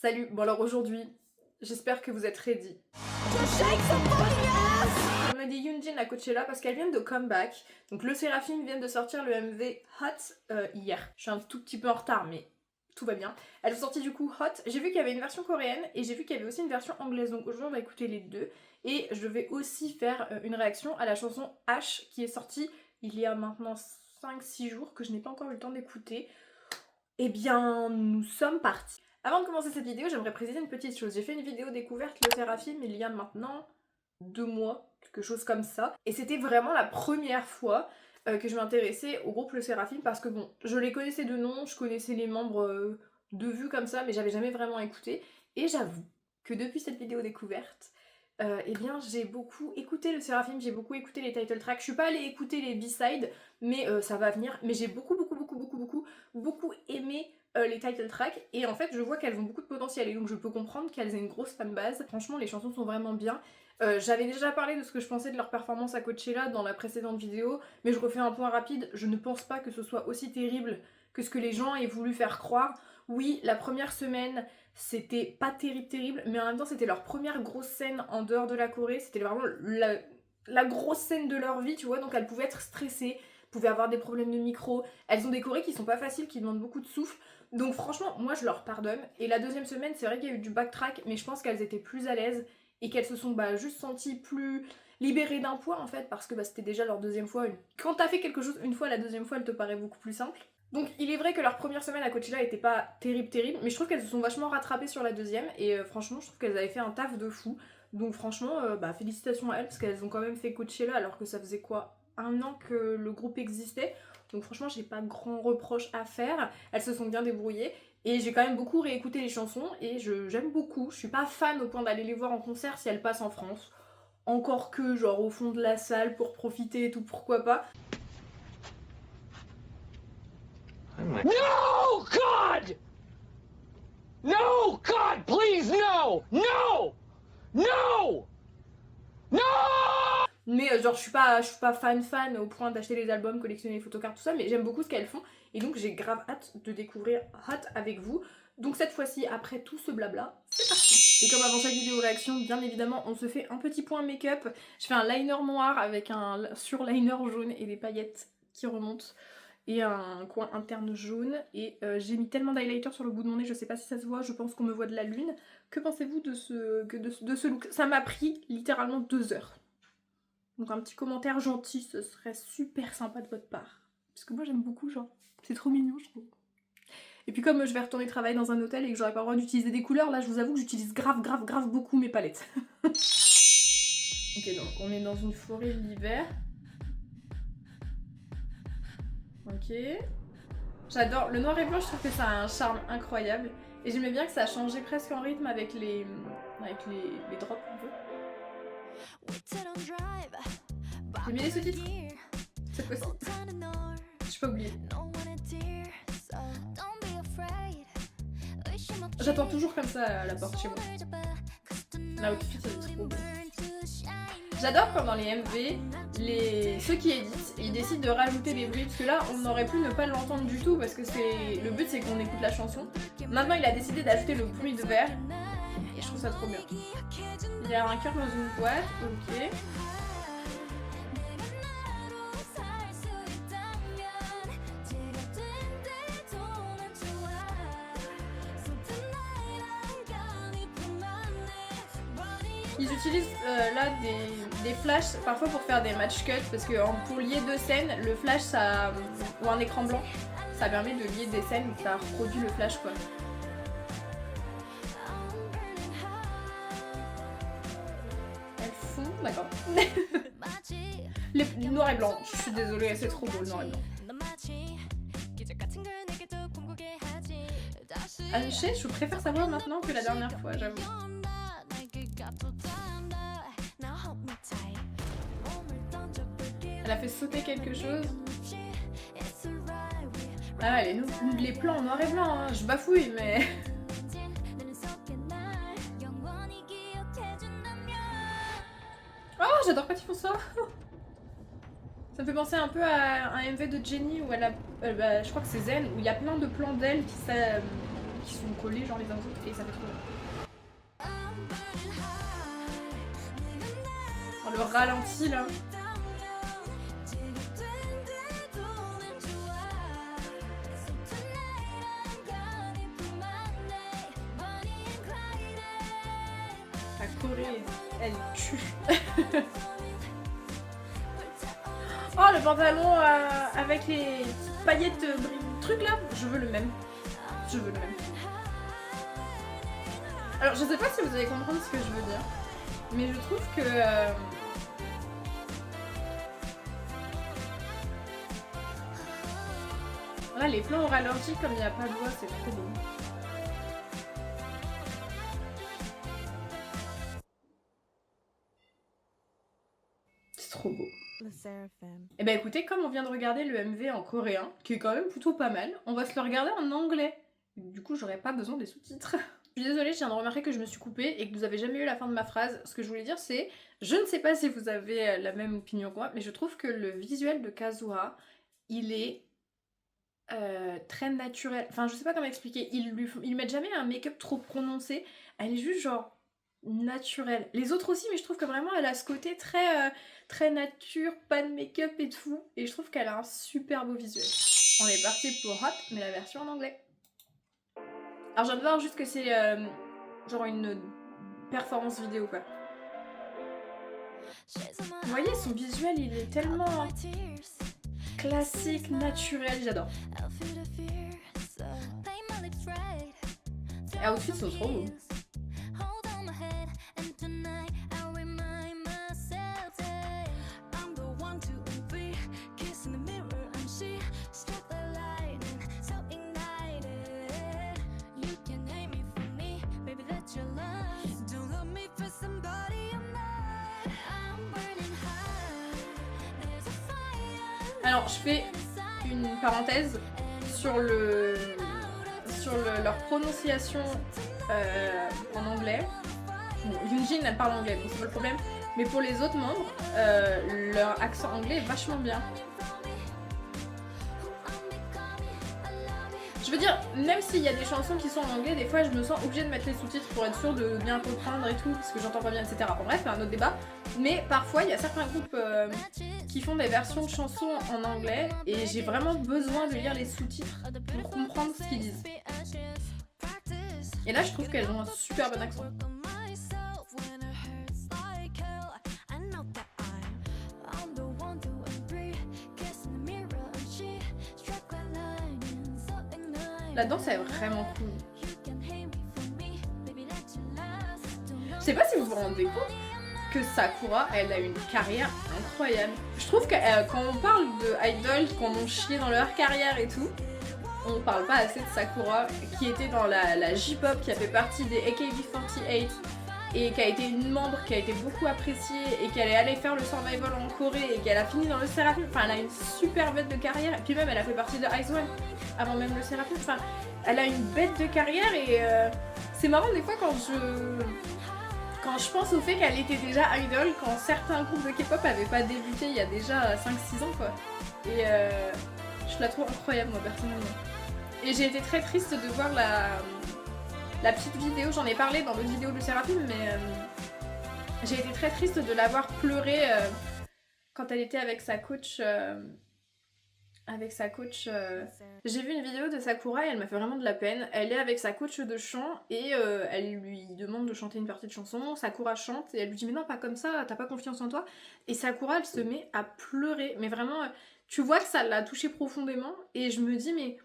Salut, bon alors aujourd'hui, j'espère que vous êtes ready. On a dit Yoonjin à Coachella parce qu'elles viennent de comeback. Donc le Séraphine vient de sortir le MV Hot hier. Je suis un tout petit peu en retard mais tout va bien. Elles ont sorti du coup Hot. J'ai vu qu'il y avait une version coréenne et j'ai vu qu'il y avait aussi une version anglaise. Donc aujourd'hui on va écouter les deux. Et je vais aussi faire une réaction à la chanson H qui est sortie il y a maintenant 5-6 jours que je n'ai pas encore eu le temps d'écouter. Eh bien, nous sommes partis. Avant de commencer cette vidéo, j'aimerais préciser une petite chose. J'ai fait une vidéo découverte le Séraphine il y a maintenant 2 mois, quelque chose comme ça. Et c'était vraiment la première fois que je m'intéressais au groupe Le Séraphine parce que bon, je les connaissais de nom, je connaissais les membres de vue comme ça, mais j'avais jamais vraiment écouté. Et j'avoue que depuis cette vidéo découverte, eh bien j'ai beaucoup écouté le Séraphine, j'ai beaucoup écouté les title tracks. Je suis pas allée écouter les B-sides, mais ça va venir. Mais j'ai beaucoup aimé les title tracks et en fait je vois qu'elles ont beaucoup de potentiel et donc je peux comprendre qu'elles aient une grosse fanbase. Franchement les chansons sont vraiment bien. J'avais déjà parlé de ce que je pensais de leur performance à Coachella dans la précédente vidéo, mais je refais un point rapide. Je ne pense pas que ce soit aussi terrible que ce que les gens aient voulu faire croire. Oui, la première semaine c'était pas terrible, mais en même temps c'était leur première grosse scène en dehors de la Corée, c'était vraiment la grosse scène de leur vie, tu vois, donc elles pouvaient être stressées, pouvaient avoir des problèmes de micro, elles ont des chorés qui sont pas faciles, qui demandent beaucoup de souffle, donc franchement moi je leur pardonne. Et la deuxième semaine c'est vrai qu'il y a eu du backtrack, mais je pense qu'elles étaient plus à l'aise et qu'elles se sont juste senties plus libérées d'un poids en fait, parce que c'était déjà leur deuxième fois. Quand t'as fait quelque chose une fois, la deuxième fois elle te paraît beaucoup plus simple. Donc il est vrai que leur première semaine à Coachella était pas terrible, mais je trouve qu'elles se sont vachement rattrapées sur la deuxième et franchement je trouve qu'elles avaient fait un taf de fou. Donc franchement félicitations à elles parce qu'elles ont quand même fait Coachella alors que ça faisait quoi, 1 an que le groupe existait. Donc franchement j'ai pas grand reproche à faire, elles se sont bien débrouillées. Et j'ai quand même beaucoup réécouté les chansons et j'aime beaucoup. Je suis pas fan au point d'aller les voir en concert si elles passent en France. Encore que genre au fond de la salle pour profiter et tout, pourquoi pas. No, God! No, God, please, no! No! No! No! Mais genre je suis pas fan au point d'acheter les albums, collectionner les photocards, tout ça, mais j'aime beaucoup ce qu'elles font et donc j'ai grave hâte de découvrir Hot avec vous. Donc cette fois-ci, après tout ce blabla, c'est parti. Et comme avant chaque vidéo réaction, bien évidemment, on se fait un petit point make-up. Je fais un liner noir avec un surliner jaune et des paillettes qui remontent et un coin interne jaune. Et j'ai mis tellement d'highlighter sur le bout de mon nez, je sais pas si ça se voit, je pense qu'on me voit de la lune. Que pensez-vous de ce look? Ça m'a pris littéralement 2 heures. Donc un petit commentaire gentil, ce serait super sympa de votre part. Parce que moi j'aime beaucoup, genre, c'est trop mignon je trouve. Et puis comme je vais retourner travailler dans un hôtel et que j'aurai pas le droit d'utiliser des couleurs, là je vous avoue que j'utilise grave beaucoup mes palettes. Ok, donc on est dans une forêt l'hiver. Ok. J'adore, le noir et blanc je trouve que ça a un charme incroyable. Et j'aimais bien que ça a changé presque en rythme avec les drops un peu. J'ai mis les sous-titres cette fois-ci. Je suis pas oubliée. J'attends toujours comme ça à la porte chez moi. L'outfit est trop beau. J'adore quand dans les MV, ceux qui éditent, ils décident de rajouter des bruits parce que là on aurait pu ne pas l'entendre du tout parce que le but c'est qu'on écoute la chanson. Maintenant il a décidé d'ajouter le bruit de verre et je trouve ça trop bien. Il y a un cœur dans une boîte, ok. Ils utilisent là des flashs parfois pour faire des match cuts parce que pour lier 2 scènes, le flash ou un écran blanc, ça permet de lier des scènes où ça reproduit le flash quoi. Elles font, d'accord. Le noir et blanc, je suis désolée, c'est trop beau le noir et blanc. Anché, je préfère sa voix maintenant que la dernière fois, j'avoue. Elle a fait sauter quelque chose. Ah ouais, les plans en noir et blanc, hein. Je bafouille mais... Oh, j'adore quand ils font ça. Ça me fait penser un peu à un MV de Jennie où elle a... je crois que c'est Zen, où il y a plein de plans d'elle qui sont collés genre les uns aux autres et ça fait trop bien. Oh, le ralenti là. La Corée, elle tue. Oh, le pantalon avec les petites paillettes trucs là, je veux le même. Je veux le même. Alors, je sais pas si vous allez comprendre ce que je veux dire, mais je trouve que là, les plans au ralenti, comme il n'y a pas de voix, c'est trop beau. C'est trop beau. Et bah écoutez, comme on vient de regarder le MV en coréen, qui est quand même plutôt pas mal, on va se le regarder en anglais. Du coup, j'aurais pas besoin des sous-titres. Je suis désolée, je viens de remarquer que je me suis coupée et que vous avez jamais eu la fin de ma phrase. Ce que je voulais dire, c'est, je ne sais pas si vous avez la même opinion que moi, mais je trouve que le visuel de Kazuha, il est très naturel. Enfin, je sais pas comment expliquer. Ils mettent jamais un make-up trop prononcé. Elle est juste genre naturelle. Les autres aussi, mais je trouve que vraiment elle a ce côté très nature, pas de make-up et tout. Et je trouve qu'elle a un super beau visuel. On est parti pour Hot, mais la version en anglais. Alors je viens de voir juste que c'est genre une performance vidéo quoi. Vous voyez, son visuel il est tellement classique, naturel, j'adore. Les outfits sont trop beaux. Alors je fais une parenthèse sur leur prononciation en anglais. Bon, Yoonjin elle parle anglais donc c'est pas le problème, mais pour les autres membres, leur accent anglais est vachement bien. Je veux dire, même s'il y a des chansons qui sont en anglais, des fois je me sens obligée de mettre les sous-titres pour être sûre de bien comprendre et tout, parce que j'entends pas bien, etc. Bon bref, c'est un autre débat. Mais parfois, il y a certains groupes qui font des versions de chansons en anglais, et j'ai vraiment besoin de lire les sous-titres pour comprendre ce qu'ils disent. Et là, je trouve qu'elles ont un super bon accent. La danse est vraiment cool. Je sais pas si vous vous rendez compte que Sakura, elle a une carrière incroyable. Je trouve que quand on parle de idols qui en ont chié dans leur carrière et tout, on parle pas assez de Sakura, qui était dans la J-pop, qui a fait partie des AKB48 et qui a été une membre qui a été beaucoup appréciée et qu'elle est allée faire le survival en Corée et qu'elle a fini dans le Seraphim. Enfin, elle a une super bête de carrière. Et puis même, elle a fait partie de IZ*ONE avant même le Seraphim. Enfin, elle a une bête de carrière et c'est marrant des fois quand je pense au fait qu'elle était déjà idol quand certains groupes de K-pop avaient pas débuté il y a déjà 5-6 ans quoi. Et je la trouve incroyable moi personnellement. Et j'ai été très triste de voir la petite vidéo, j'en ai parlé dans l'autre vidéo de Seraphim, mais j'ai été très triste de la voir pleurer quand elle était avec sa coach. J'ai vu une vidéo de Sakura et elle m'a fait vraiment de la peine. Elle est avec sa coach de chant et elle lui demande de chanter une partie de chanson. Sakura chante et elle lui dit mais non pas comme ça, t'as pas confiance en toi. Et Sakura elle se met à pleurer. Mais vraiment, tu vois que ça l'a touchée profondément et je me dis mais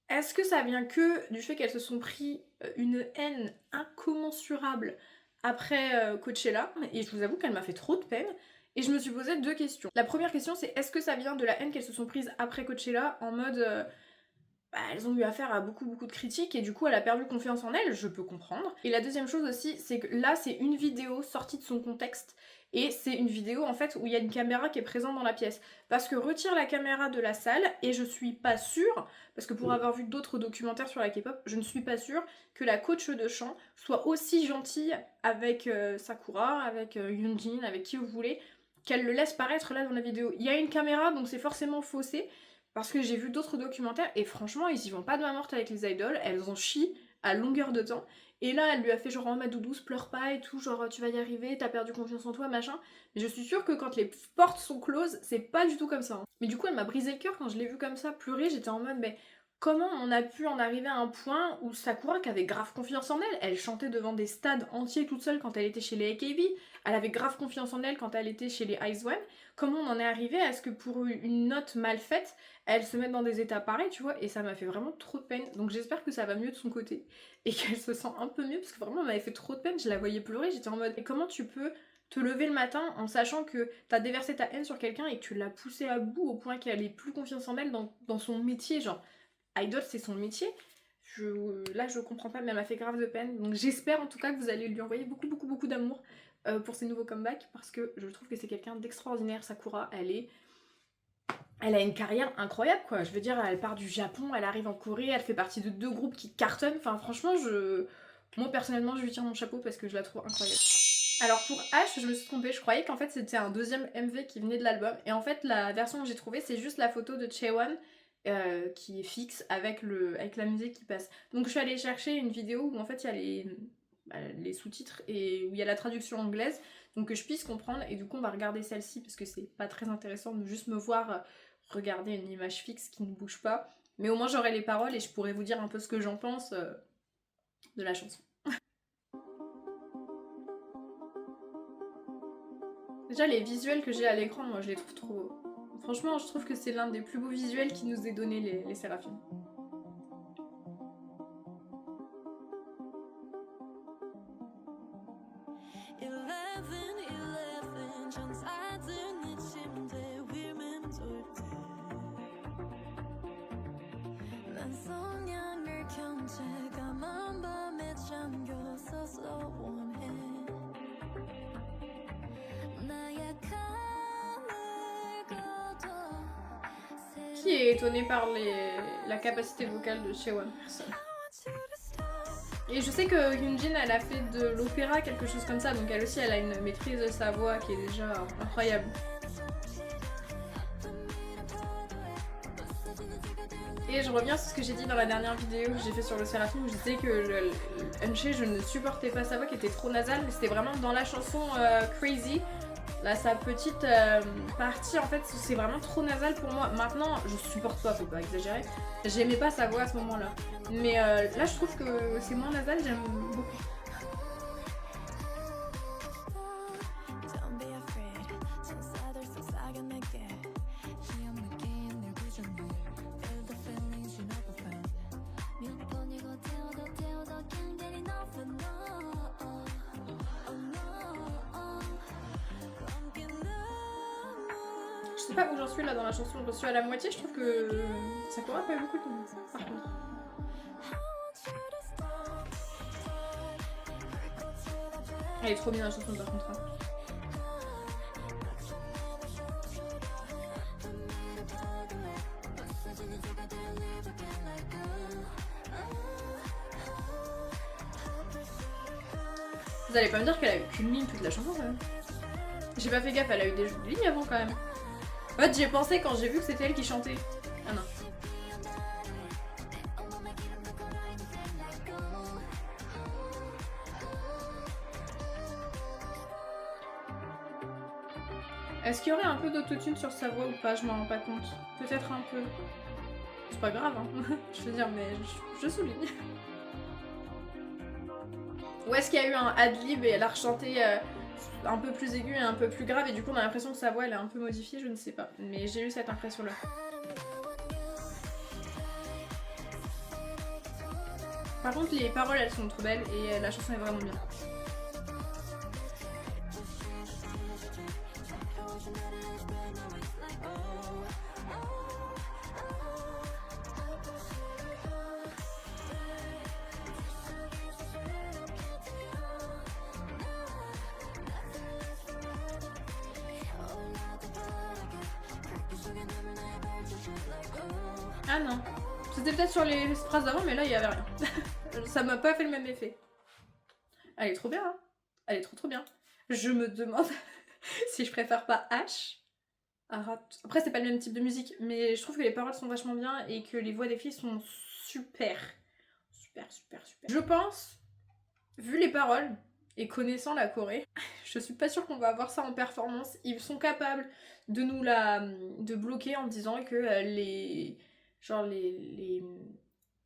est-ce que ça vient que du fait qu'elles se sont pris une haine incommensurable après Coachella? Et je vous avoue qu'elle m'a fait trop de peine. Et je me suis posé deux questions. La première question c'est est-ce que ça vient de la haine qu'elles se sont prises après Coachella en mode elles ont eu affaire à beaucoup de critiques et du coup elle a perdu confiance en elle, je peux comprendre. Et la deuxième chose aussi c'est que là c'est une vidéo sortie de son contexte et c'est une vidéo en fait où il y a une caméra qui est présente dans la pièce. Parce que retire la caméra de la salle et je suis pas sûre, parce que pour avoir vu d'autres documentaires sur la K-pop, je ne suis pas sûre que la coach de chant soit aussi gentille avec Sakura, avec Yoonjin, avec qui vous voulez, qu'elle le laisse paraître là dans la vidéo. Il y a une caméra donc c'est forcément faussé parce que j'ai vu d'autres documentaires et franchement ils y vont pas de main morte avec les idols, elles en chient à longueur de temps. Et là, elle lui a fait genre, oh ma douce, pleure pas et tout, genre tu vas y arriver, t'as perdu confiance en toi, machin. Mais je suis sûre que quand les portes sont closes, c'est pas du tout comme ça, hein. Mais du coup, elle m'a brisé le cœur quand je l'ai vue comme ça pleurer. J'étais en mode, mais comment on a pu en arriver à un point où Sakura, qui avait grave confiance en elle, elle chantait devant des stades entiers toute seule quand elle était chez les AKB, elle avait grave confiance en elle quand elle était chez les IZ*ONE. Comment on en est arrivé à ce que pour une note mal faite, elle se mette dans des états pareils, tu vois, et ça m'a fait vraiment trop de peine. Donc j'espère que ça va mieux de son côté et qu'elle se sent un peu mieux, parce que vraiment, elle m'avait fait trop de peine, je la voyais pleurer, j'étais en mode, et comment tu peux te lever le matin en sachant que t'as déversé ta haine sur quelqu'un et que tu l'as poussé à bout au point qu'elle ait plus confiance en elle dans son métier, genre, idol c'est son métier. Là je comprends pas, mais elle m'a fait grave de peine, donc j'espère en tout cas que vous allez lui envoyer beaucoup d'amour pour ses nouveaux comebacks, parce que je trouve que c'est quelqu'un d'extraordinaire. Sakura, elle a une carrière incroyable, quoi. Je veux dire, elle part du Japon, elle arrive en Corée, elle fait partie de 2 groupes qui cartonnent. Enfin, franchement, moi, personnellement, je lui tire mon chapeau parce que je la trouve incroyable. Alors, pour H, je me suis trompée. Je croyais qu'en fait, c'était un deuxième MV qui venait de l'album. Et en fait, la version que j'ai trouvée, c'est juste la photo de Chaewon qui est fixe avec la musique qui passe. Donc, je suis allée chercher une vidéo où, en fait, il y a les sous-titres et où il y a la traduction anglaise, donc que je puisse comprendre. Et du coup, on va regarder celle-ci parce que c'est pas très intéressant de juste me voir regarder une image fixe qui ne bouge pas, mais au moins j'aurai les paroles et je pourrai vous dire un peu ce que j'en pense de la chanson. Déjà les visuels que j'ai à l'écran, moi je les trouve trop beaux. Franchement, je trouve que c'est l'un des plus beaux visuels qui nous ait donné les Séraphines. Qui est étonné par la capacité vocale de Chaewon? Personne. Et je sais que Hyunjin, elle a fait de l'opéra, quelque chose comme ça, donc elle aussi, elle a une maîtrise de sa voix qui est déjà incroyable. Et je reviens sur ce que j'ai dit dans la dernière vidéo que j'ai fait sur le Séraphine, où je disais que Eunchae, je ne supportais pas sa voix qui était trop nasale, mais c'était vraiment dans la chanson Crazy. Là, sa petite partie, en fait, c'est vraiment trop nasal pour moi. Maintenant, je supporte pas, faut pas exagérer. J'aimais pas sa voix à ce moment-là. Mais là, je trouve que c'est moins nasal, j'aime beaucoup. Je sais pas où j'en suis là dans la chanson, j'en suis à la moitié, je trouve que Sakura a pas eu beaucoup de temps, par contre. Elle est trop bien la chanson par contre. Vous allez pas me dire qu'elle a eu qu'une ligne toute la chanson quand même. J'ai pas fait gaffe, elle a eu des lignes avant quand même. En fait, j'ai pensé quand j'ai vu que c'était elle qui chantait. Ah non. Est-ce qu'il y aurait un peu d'autotune sur sa voix ou pas? Je m'en rends pas compte. Peut-être un peu. C'est pas grave, hein. Je veux dire, mais je souligne. Ou est-ce qu'il y a eu un ad-lib et elle a rechanté un peu plus aigu et un peu plus grave et du coup on a l'impression que sa voix elle est un peu modifiée, je ne sais pas. Mais j'ai eu cette impression là. Par contre les paroles elles sont trop belles et la chanson est vraiment bien. Ah non. C'était peut-être sur les phrases d'avant, mais là, il y avait rien. Ça m'a pas fait le même effet. Elle est trop bien, hein. Elle est trop bien. Je me demande si je préfère pas H à Rat. Après, c'est pas le même type de musique, mais je trouve que les paroles sont vachement bien et que les voix des filles sont super. super, super, super. Je pense, vu les paroles et connaissant la Corée, je suis pas sûre qu'on va avoir ça en performance. Ils sont capables de nous de bloquer en disant que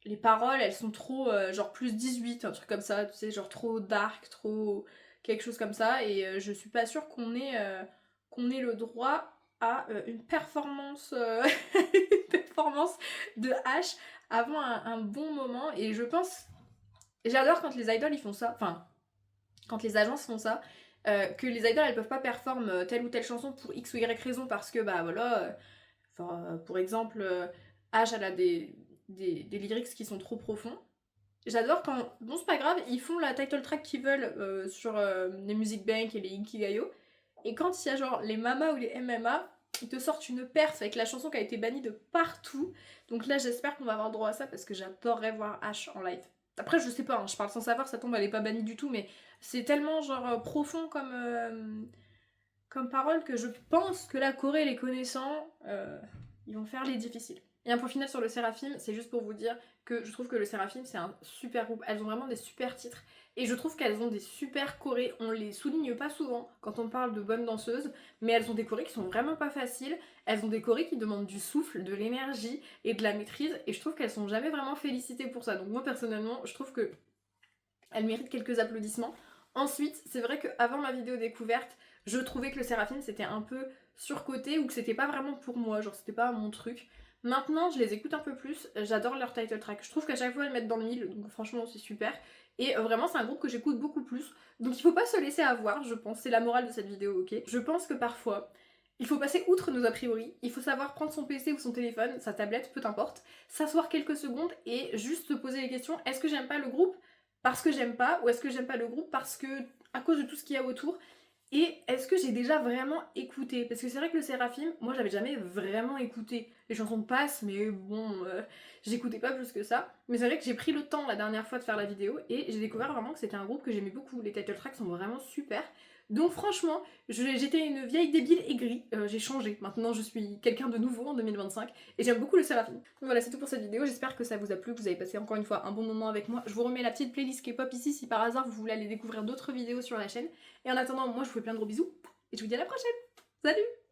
les paroles, elles sont trop, genre plus 18, un truc comme ça, tu sais, genre trop dark, trop quelque chose comme ça, et je suis pas sûre qu'on ait le droit à une performance, une performance de H avant un bon moment, et je pense, j'adore quand les idoles ils font ça, enfin, quand les agences font ça, que les idoles elles peuvent pas performer telle ou telle chanson pour X ou Y raison parce que bah voilà, pour exemple, H elle a des lyrics qui sont trop profonds. J'adore quand, bon c'est pas grave, ils font la title track qu'ils veulent sur les Music Bank et les Inkigayo, et quand il y a genre les Mama ou les MMA, ils te sortent une perf avec la chanson qui a été bannie de partout. Donc là j'espère qu'on va avoir droit à ça parce que j'adorerais voir H en live. Après je sais pas, hein, je parle sans savoir, ça tombe elle est pas bannie du tout, mais c'est tellement genre profond comme parole que je pense que la Corée les connaissant, ils vont faire les difficiles. Et un point final sur le Seraphim, c'est juste pour vous dire que je trouve que le Seraphim c'est un super groupe, elles ont vraiment des super titres et je trouve qu'elles ont des super chorés, on les souligne pas souvent quand on parle de bonnes danseuses, mais elles ont des chorés qui sont vraiment pas faciles, elles ont des chorés qui demandent du souffle, de l'énergie et de la maîtrise et je trouve qu'elles sont jamais vraiment félicitées pour ça, donc moi personnellement je trouve que elles méritent quelques applaudissements. Ensuite, c'est vrai qu'avant ma vidéo découverte, je trouvais que le Seraphim c'était un peu surcoté ou que c'était pas vraiment pour moi, genre c'était pas mon truc. Maintenant, je les écoute un peu plus, j'adore leur title track. Je trouve qu'à chaque fois elles mettent dans le mille, donc franchement c'est super. Et vraiment c'est un groupe que j'écoute beaucoup plus. Donc il faut pas se laisser avoir, je pense, c'est la morale de cette vidéo, ok. Je pense que parfois, il faut passer outre nos a priori, il faut savoir prendre son PC ou son téléphone, sa tablette, peu importe, s'asseoir quelques secondes et juste se poser les questions, est-ce que j'aime pas le groupe parce que j'aime pas, ou est-ce que j'aime pas le groupe parce que à cause de tout ce qu'il y a autour, et est-ce que j'ai déjà vraiment écouté? Parce que c'est vrai que le Seraphim, moi j'avais jamais vraiment écouté. Les chansons passent, mais bon, j'écoutais pas plus que ça. Mais c'est vrai que j'ai pris le temps la dernière fois de faire la vidéo et j'ai découvert vraiment que c'était un groupe que j'aimais beaucoup. Les title tracks sont vraiment super. Donc franchement, j'étais une vieille débile aigrie, j'ai changé. Maintenant je suis quelqu'un de nouveau en 2025 et j'aime beaucoup le Seraphim. Donc voilà, c'est tout pour cette vidéo, j'espère que ça vous a plu, que vous avez passé encore une fois un bon moment avec moi. Je vous remets la petite playlist K-pop ici si par hasard vous voulez aller découvrir d'autres vidéos sur la chaîne. Et en attendant, moi je vous fais plein de gros bisous et je vous dis à la prochaine. Salut!